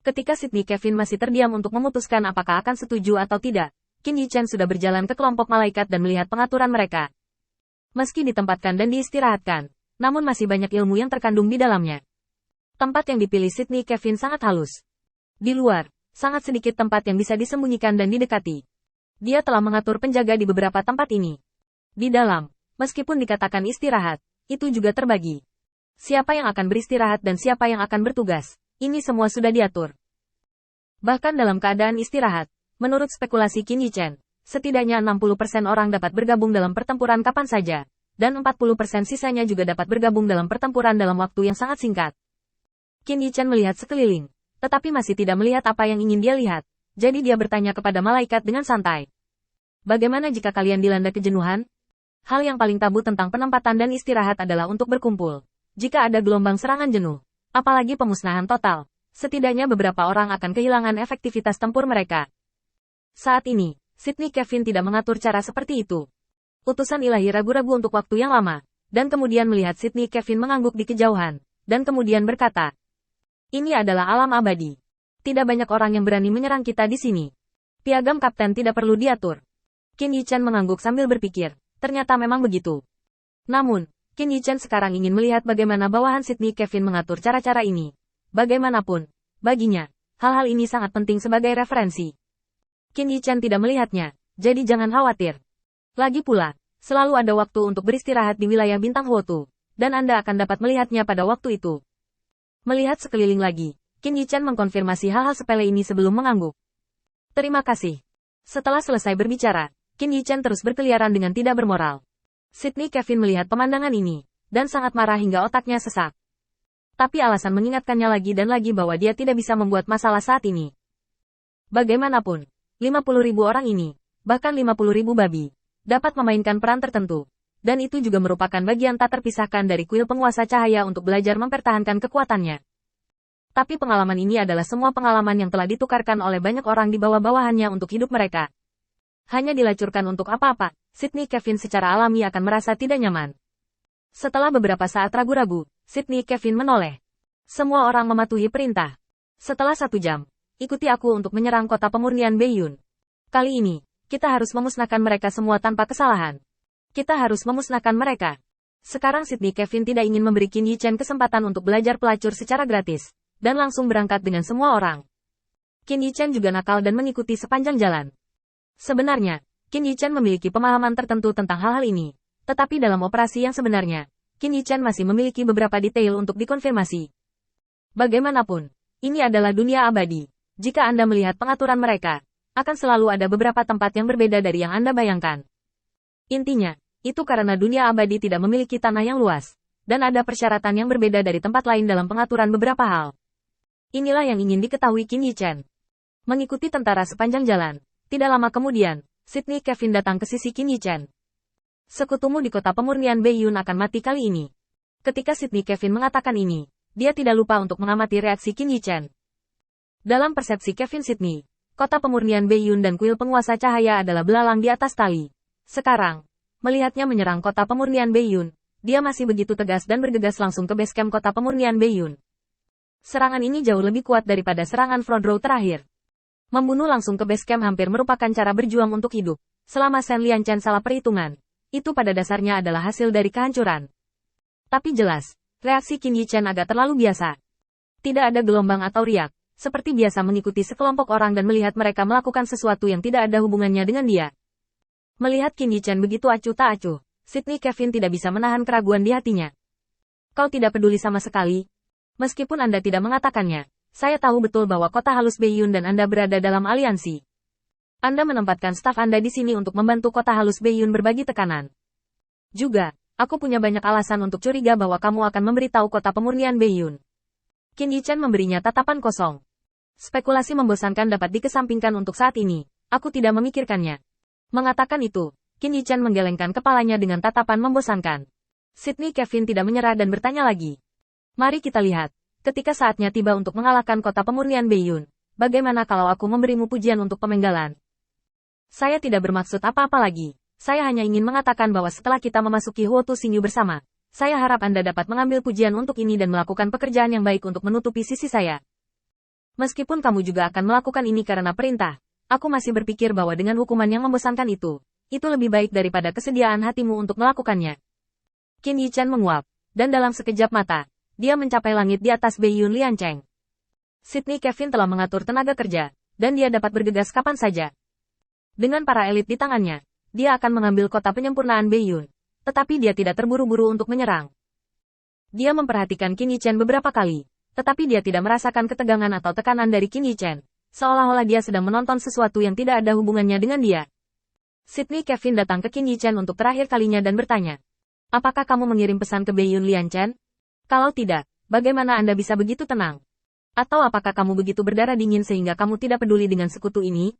Ketika Sydney Kevin masih terdiam untuk memutuskan apakah akan setuju atau tidak, Qin Yichen sudah berjalan ke kelompok malaikat dan melihat pengaturan mereka. Meski ditempatkan dan diistirahatkan, namun masih banyak ilmu yang terkandung di dalamnya. Tempat yang dipilih Sydney Kevin sangat halus. Di luar, sangat sedikit tempat yang bisa disembunyikan dan didekati. Dia telah mengatur penjaga di beberapa tempat ini. Di dalam, meskipun dikatakan istirahat, itu juga terbagi. Siapa yang akan beristirahat dan siapa yang akan bertugas, ini semua sudah diatur. Bahkan dalam keadaan istirahat, menurut spekulasi Qin Yichen, setidaknya 60% orang dapat bergabung dalam pertempuran kapan saja, dan 40% sisanya juga dapat bergabung dalam pertempuran dalam waktu yang sangat singkat. Qin Yichen melihat sekeliling, tetapi masih tidak melihat apa yang ingin dia lihat, jadi dia bertanya kepada malaikat dengan santai. Bagaimana jika kalian dilanda kejenuhan? Hal yang paling tabu tentang penempatan dan istirahat adalah untuk berkumpul. Jika ada gelombang serangan jenuh, apalagi pemusnahan total, setidaknya beberapa orang akan kehilangan efektivitas tempur mereka. Saat ini, Sydney Kevin tidak mengatur cara seperti itu. Utusan ilahi ragu-ragu untuk waktu yang lama, dan kemudian melihat Sydney Kevin mengangguk di kejauhan, dan kemudian berkata, "Ini adalah alam abadi. Tidak banyak orang yang berani menyerang kita di sini. Piagam kapten tidak perlu diatur." Qin Yichen mengangguk sambil berpikir, ternyata memang begitu. Namun, Qin Yichen sekarang ingin melihat bagaimana bawahan Sydney Kevin mengatur cara-cara ini. Bagaimanapun, baginya, hal-hal ini sangat penting sebagai referensi. Qin Yichen tidak melihatnya, jadi jangan khawatir. Lagi pula, selalu ada waktu untuk beristirahat di wilayah bintang Huotu, dan Anda akan dapat melihatnya pada waktu itu. Melihat sekeliling lagi, Qin Yichen mengkonfirmasi hal-hal sepele ini sebelum mengangguk. Terima kasih. Setelah selesai berbicara, Qin Yichen terus berkeliaran dengan tidak bermoral. Sydney Kevin melihat pemandangan ini, dan sangat marah hingga otaknya sesak. Tapi alasan mengingatkannya lagi dan lagi bahwa dia tidak bisa membuat masalah saat ini. Bagaimanapun, 50.000 orang ini, bahkan 50.000 babi, dapat memainkan peran tertentu. Dan itu juga merupakan bagian tak terpisahkan dari kuil penguasa cahaya untuk belajar mempertahankan kekuatannya. Tapi pengalaman ini adalah semua pengalaman yang telah ditukarkan oleh banyak orang di bawah-bawahannya untuk hidup mereka. Hanya dilacurkan untuk apa-apa, Sydney Kevin secara alami akan merasa tidak nyaman. Setelah beberapa saat ragu-ragu, Sydney Kevin menoleh. Semua orang mematuhi perintah. Setelah 1 jam, ikuti aku untuk menyerang kota pemurnian Beiyun. Kali ini, kita harus memusnahkan mereka semua tanpa kesalahan. Kita harus memusnahkan mereka. Sekarang Sydney Kevin tidak ingin memberi Qin Yichen kesempatan untuk belajar pelacur secara gratis, dan langsung berangkat dengan semua orang. Qin Yichen juga nakal dan mengikuti sepanjang jalan. Sebenarnya, Qin Yichen memiliki pemahaman tertentu tentang hal-hal ini, tetapi dalam operasi yang sebenarnya, Qin Yichen masih memiliki beberapa detail untuk dikonfirmasi. Bagaimanapun, ini adalah dunia abadi. Jika Anda melihat pengaturan mereka, akan selalu ada beberapa tempat yang berbeda dari yang Anda bayangkan. Intinya, itu karena dunia abadi tidak memiliki tanah yang luas, dan ada persyaratan yang berbeda dari tempat lain dalam pengaturan beberapa hal. Inilah yang ingin diketahui Qin Yichen. Mengikuti tentara sepanjang jalan, tidak lama kemudian, Sydney Kevin datang ke sisi Qin Yichen. Sekutumu di kota pemurnian Beiyun akan mati kali ini. Ketika Sydney Kevin mengatakan ini, dia tidak lupa untuk mengamati reaksi Qin Yichen. Dalam persepsi Kevin Sydney, kota pemurnian Beiyun dan kuil penguasa cahaya adalah belalang di atas tali. Sekarang, melihatnya menyerang kota pemurnian Beiyun, dia masih begitu tegas dan bergegas langsung ke basecamp kota pemurnian Beiyun. Serangan ini jauh lebih kuat daripada serangan front row terakhir. Membunuh langsung ke basecamp hampir merupakan cara berjuang untuk hidup. Selama Shen Lianchen salah perhitungan, itu pada dasarnya adalah hasil dari kehancuran. Tapi jelas, reaksi Qin Yichen agak terlalu biasa. Tidak ada gelombang atau riak, seperti biasa mengikuti sekelompok orang dan melihat mereka melakukan sesuatu yang tidak ada hubungannya dengan dia. Melihat Qin Yichen begitu acuh tak acuh, Sydney Kevin tidak bisa menahan keraguan di hatinya. Kau tidak peduli sama sekali? Meskipun Anda tidak mengatakannya, saya tahu betul bahwa kota halus Beiyun dan Anda berada dalam aliansi. Anda menempatkan staf Anda di sini untuk membantu kota halus Beiyun berbagi tekanan. Juga, aku punya banyak alasan untuk curiga bahwa kamu akan memberitahu kota pemurnian Beiyun. Qin Yichen memberinya tatapan kosong. Spekulasi membosankan dapat dikesampingkan untuk saat ini, aku tidak memikirkannya. Mengatakan itu, Qin Yichen menggelengkan kepalanya dengan tatapan membosankan. Sydney Kevin tidak menyerah dan bertanya lagi. Mari kita lihat, ketika saatnya tiba untuk mengalahkan kota pemurnian Beiyun, bagaimana kalau aku memberimu pujian untuk pemenggalan? Saya tidak bermaksud apa-apa lagi. Saya hanya ingin mengatakan bahwa setelah kita memasuki Huotu Xingyu bersama, saya harap Anda dapat mengambil pujian untuk ini dan melakukan pekerjaan yang baik untuk menutupi sisi saya. Meskipun kamu juga akan melakukan ini karena perintah, aku masih berpikir bahwa dengan hukuman yang membosankan itu lebih baik daripada kesediaan hatimu untuk melakukannya. Qin Yichen menguap, dan dalam sekejap mata, dia mencapai langit di atas Beiyun Liancheng. Sydney Kevin telah mengatur tenaga kerja, dan dia dapat bergegas kapan saja. Dengan para elit di tangannya, dia akan mengambil kota penyempurnaan Beiyun, tetapi dia tidak terburu-buru untuk menyerang. Dia memperhatikan Qin Yichen beberapa kali, tetapi dia tidak merasakan ketegangan atau tekanan dari Qin Yichen, seolah-olah dia sedang menonton sesuatu yang tidak ada hubungannya dengan dia. Sydney Kevin datang ke Qin Yichen untuk terakhir kalinya dan bertanya, apakah kamu mengirim pesan ke Beiyun Lianchen? Kalau tidak, bagaimana Anda bisa begitu tenang? Atau apakah kamu begitu berdarah dingin sehingga kamu tidak peduli dengan sekutu ini?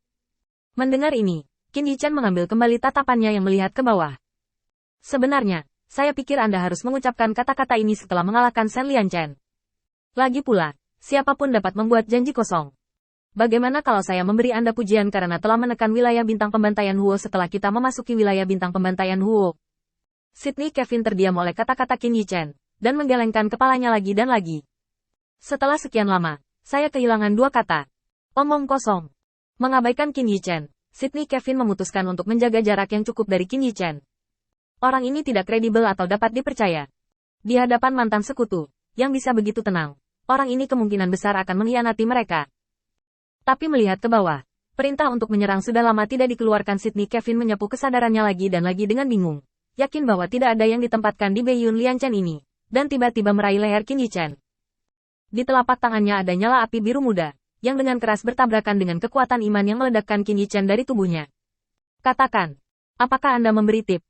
Mendengar ini, Qin Yichen mengambil kembali tatapannya yang melihat ke bawah. Sebenarnya, saya pikir Anda harus mengucapkan kata-kata ini setelah mengalahkan Shen Lianchen. Lagi pula, siapapun dapat membuat janji kosong. Bagaimana kalau saya memberi Anda pujian karena telah menekan wilayah bintang pembantaian Huo setelah kita memasuki wilayah bintang pembantaian Huo? Sydney Kevin terdiam oleh kata-kata Qin Yichen, dan menggelengkan kepalanya lagi dan lagi. Setelah sekian lama, saya kehilangan dua kata. Omong kosong. Mengabaikan Qin Yichen, Sydney Kevin memutuskan untuk menjaga jarak yang cukup dari Qin Yichen. Orang ini tidak kredibel atau dapat dipercaya. Di hadapan mantan sekutu, yang bisa begitu tenang, orang ini kemungkinan besar akan mengkhianati mereka. Tapi melihat ke bawah, perintah untuk menyerang sudah lama tidak dikeluarkan. Sydney Kevin menyapu kesadarannya lagi dan lagi dengan bingung. Yakin bahwa tidak ada yang ditempatkan di Beiyun Lianchen ini, dan tiba-tiba meraih leher Qin Yichen. Di telapak tangannya ada nyala api biru muda, yang dengan keras bertabrakan dengan kekuatan iman yang meledakkan Qin Yichen dari tubuhnya. Katakan, apakah Anda memberi tip?